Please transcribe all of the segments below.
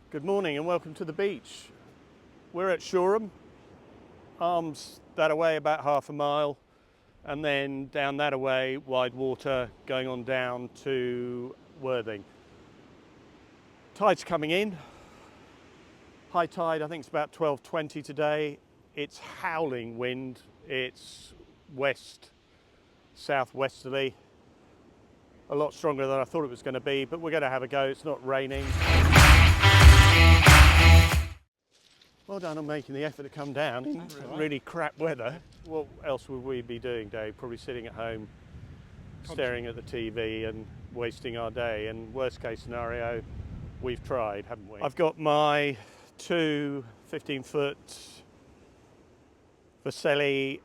Good morning and welcome to the beach. We're at Shoreham, arms that away about half a mile, and then down that away, wide water, going on down to Worthing. Tide's coming in. High tide, I think it's about 12:20 today. It's howling wind. It's west, southwesterly. A lot stronger than I thought it was going to be, but we're going to have a go. It's not raining. Well done on making the effort to come down in really crap weather. What else would we be doing, Dave? Probably sitting at home, staring at the TV and wasting our day. And worst case scenario, we've tried, haven't we? I've got my two 15-foot Vercelli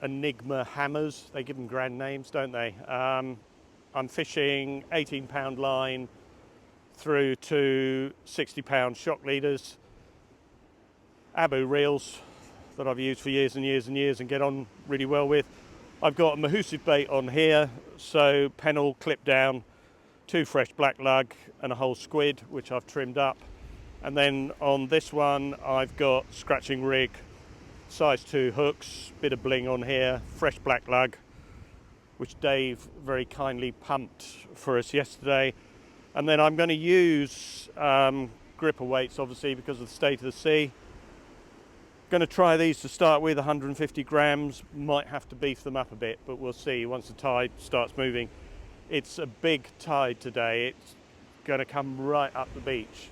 Enigma hammers. They give them grand names, don't they? I'm fishing 18-pound line through to 60-pound shock leaders. Abu reels that I've used for years and years and years and get on really well with. I've got a Mahusive bait on here, so pennel clip down, two fresh black lug and a whole squid which I've trimmed up. And then on this one I've got scratching rig, size 2 hooks, bit of bling on here, fresh black lug which Dave very kindly pumped for us yesterday. And then I'm going to use gripper weights obviously because of the state of the sea. Going to try these to start with, 150 grams, might have to beef them up a bit, but we'll see once the tide starts moving. It's a big tide today, it's going to come right up the beach.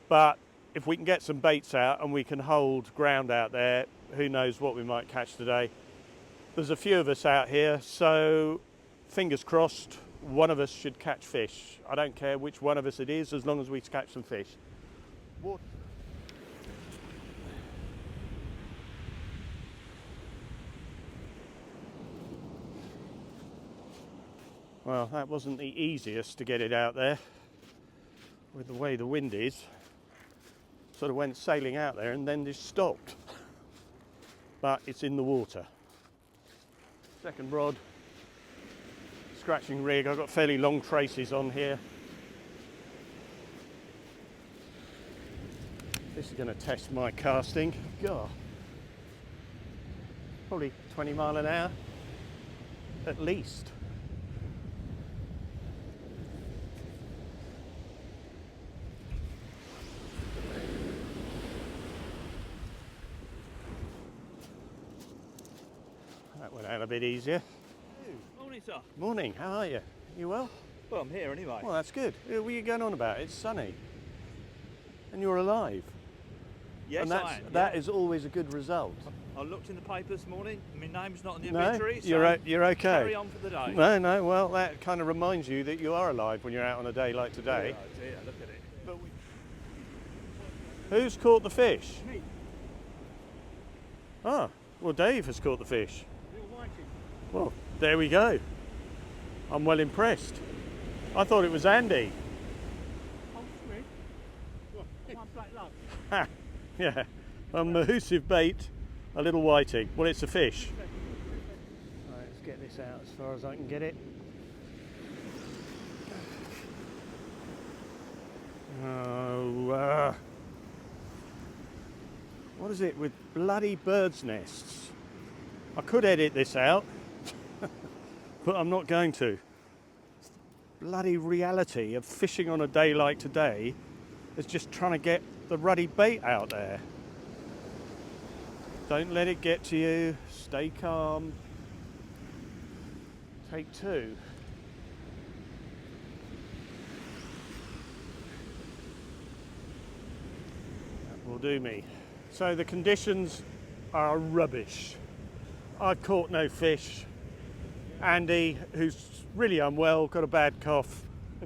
But if we can get some baits out and we can hold ground out there, who knows what we might catch today. There's a few of us out here, so fingers crossed, one of us should catch fish. I don't care which one of us it is, as long as we catch some fish. Well, that wasn't the easiest to get it out there with the way the wind is. Sort of went sailing out there and then just stopped. But it's in the water. Second rod, scratching rig. I've got fairly long traces on here. This is going to test my casting. God. Probably 20 mile an hour at least. That went out a bit easier. Morning, sir. Morning, how are you? You well? Well, I'm here anyway. Well, that's good. What are you going on about? It's sunny. And you're alive. Yes, and I am. That is always a good result. I looked in the paper this morning. My name's not on the No, obituary, so you're okay. carry on for the day. No, well, that kind of reminds you that you are alive when you're out on a day like today. Oh dear, look at it. But who's caught the fish? Me. Ah, well, Dave has caught the fish. Little whiting. Well, there we go. I'm well impressed. I thought it was Andy. Oh, sweet. One black lug. Ha, yeah, a Mahusive bait, a little whiting. Well, it's a fish. Right, let's get this out as far as I can get it. Oh, what is it with bloody birds' nests? I could edit this out, but I'm not going to. It's the bloody reality of fishing on a day like today is just trying to get the ruddy bait out there. Don't let it get to you. Stay calm. Take two. That will do me. So the conditions are rubbish. I've caught no fish. Andy, who's really unwell, got a bad cough,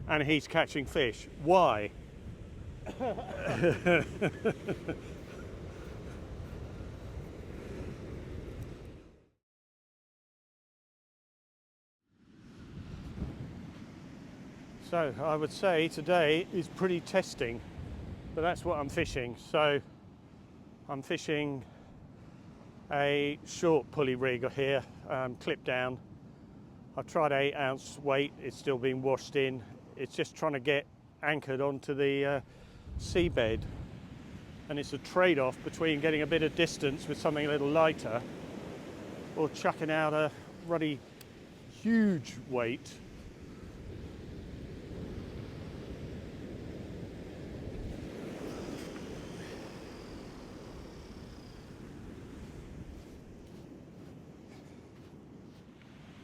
and he's catching fish. Why? So I would say today is pretty testing, but that's what I'm fishing. So I'm fishing a short pulley rig here, clip down. I've tried 8 ounce weight, it's still being washed in. It's just trying to get anchored onto the seabed, and it's a trade-off between getting a bit of distance with something a little lighter or chucking out a ruddy huge weight.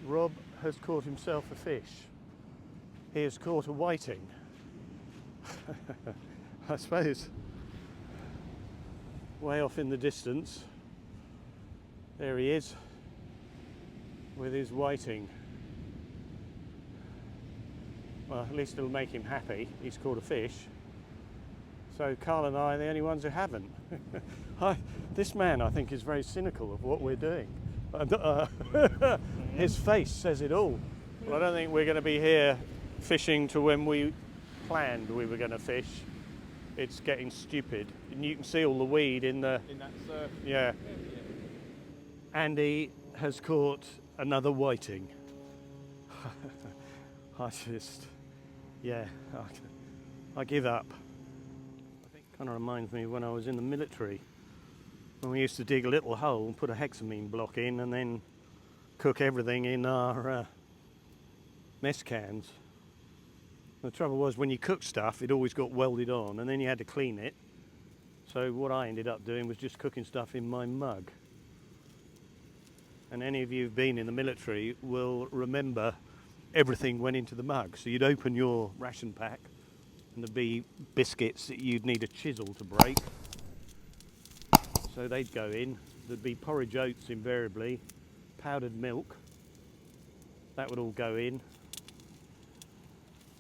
Rob has caught himself a fish. He has caught a whiting. I suppose way off in the distance, there he is with his whiting. Well, at least it'll make him happy. He's caught a fish. So Carl and I are the only ones who haven't. This man, I think, is very cynical of what we're doing. His face says it all. Well, I don't think we're going to be here fishing to when we planned we were going to fish. It's getting stupid, and you can see all the weed in the... In that surf. Yeah. Andy has caught another whiting. I just... Yeah, I give up. Kind of reminds me of when I was in the military, when we used to dig a little hole and put a hexamine block in and then cook everything in our mess cans. The trouble was, when you cooked stuff, it always got welded on, and then you had to clean it. So what I ended up doing was just cooking stuff in my mug. And any of you who've been in the military will remember everything went into the mug. So you'd open your ration pack, and there'd be biscuits that you'd need a chisel to break. So they'd go in. There'd be porridge oats invariably, powdered milk. That would all go in.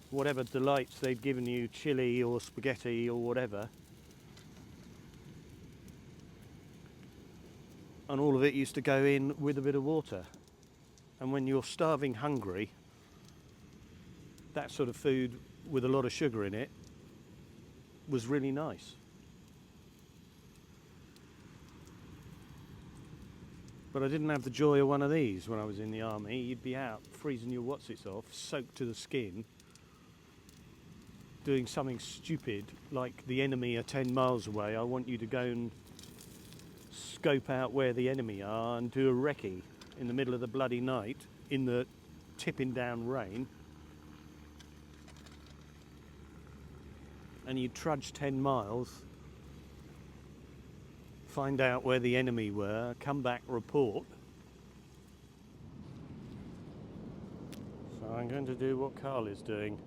Whatever delights they'd given you, chili or spaghetti or whatever. And all of it used to go in with a bit of water. And when you're starving hungry, that sort of food with a lot of sugar in it was really nice. But I didn't have the joy of one of these when I was in the army. You'd be out freezing your whatsits off, soaked to the skin, doing something stupid like the enemy are 10 miles away. I want you to go and scope out where the enemy are and do a recce in the middle of the bloody night in the tipping down rain. And you trudge 10 miles, find out where the enemy were, come back, report. So I'm going to do what Carl is doing.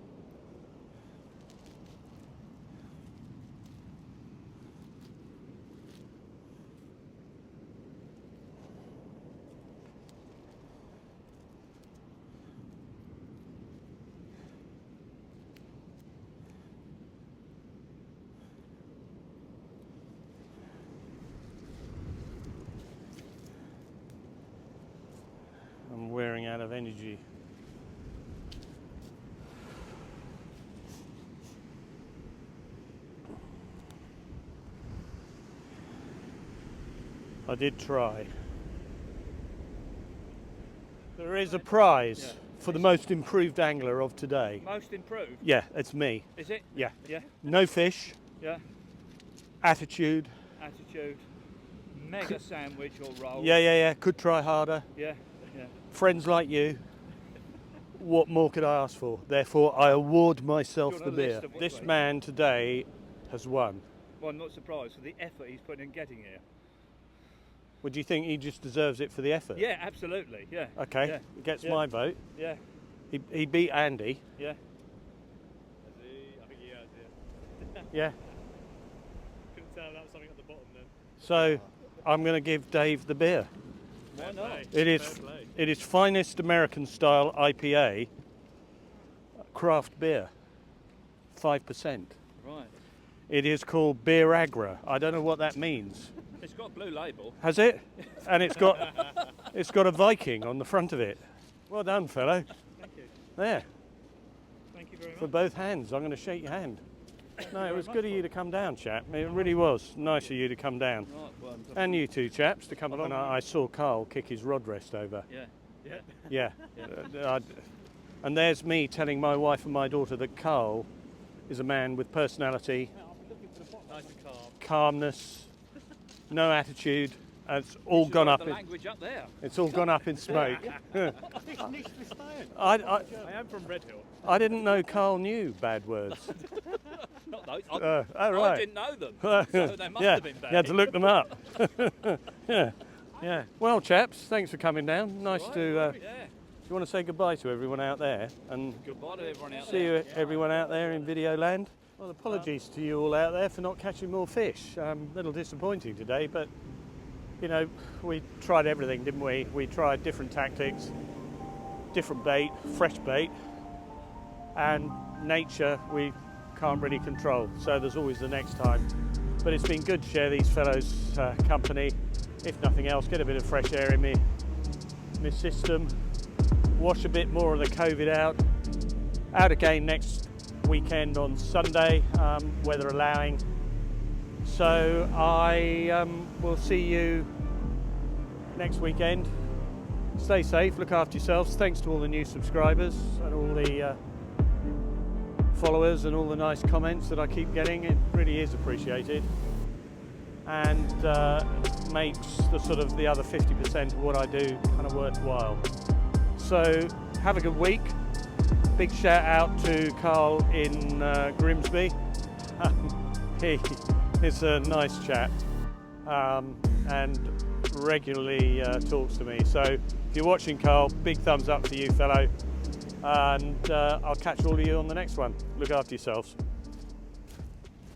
I'm wearing out of energy. I did try. There is a prize for the most improved angler of today. Most improved? Yeah, it's me. Is it? Yeah. Yeah. No fish. Yeah. Attitude. Attitude. Mega sandwich or roll. Yeah. Could try harder. Yeah. Yeah. Friends like you. What more could I ask for? Therefore, I award myself Do you the want a beer. list of what This you man today has won. Well, I'm not surprised for the effort he's put in getting here. Would you think he just deserves it for the effort? Yeah, absolutely. Yeah. Okay, Yeah. he gets Yeah. my vote. Yeah. He beat Andy. Yeah. Has he? I think he has, yeah. Yeah. Couldn't tell that was something at the bottom then. So I'm going to give Dave the beer. Why Fair not? play. It is. Fair play. It is finest American style IPA, craft beer, 5%. Right. It is called Beer Agra. I don't know what that means. It's got a blue label. Has it? And it's got a Viking on the front of it. Well done, fellow. Thank you. There, Thank you very for much. both hands. I'm going to shake your hand. No, it was good of you to come down, chap. It really was nice of you to come down. Right. Well, And you two chaps to come along. I saw Carl kick his rod rest over. yeah. Yeah. Yeah. And there's me telling my wife and my daughter that Carl is a man with personality calmness, no attitude. It's all gone up. The language up there. It's all gone up in smoke. I am from Red Hill. I didn't know Carl knew bad words. Not those. Oh, I right. didn't know them, so they must Yeah, have been bad. you had to look them up. Yeah. Well, chaps, thanks for coming down. Nice to. Yeah. Do you want to say goodbye to everyone out there and Goodbye to everyone out see there. you, everyone out there in video land? Well, apologies to you all out there for not catching more fish. A little disappointing today, but you know, we tried everything, didn't we? We tried different tactics, different bait, fresh bait, and nature we can't really control. So there's always the next time. But it's been good to share these fellows' company. If nothing else, get a bit of fresh air in my system, wash a bit more of the COVID out. Out again next weekend on Sunday, weather allowing. So I will see you next weekend. Stay safe, look after yourselves. Thanks to all the new subscribers and all the followers and all the nice comments that I keep getting. It really is appreciated, and makes the sort of the other 50% of what I do kind of worthwhile. So have a good week. Big shout out to Carl in Grimsby. He is a nice chap and regularly talks to me. So if you're watching, Carl, big thumbs up for you, fellow. And I'll catch all of you on the next one. Look after yourselves.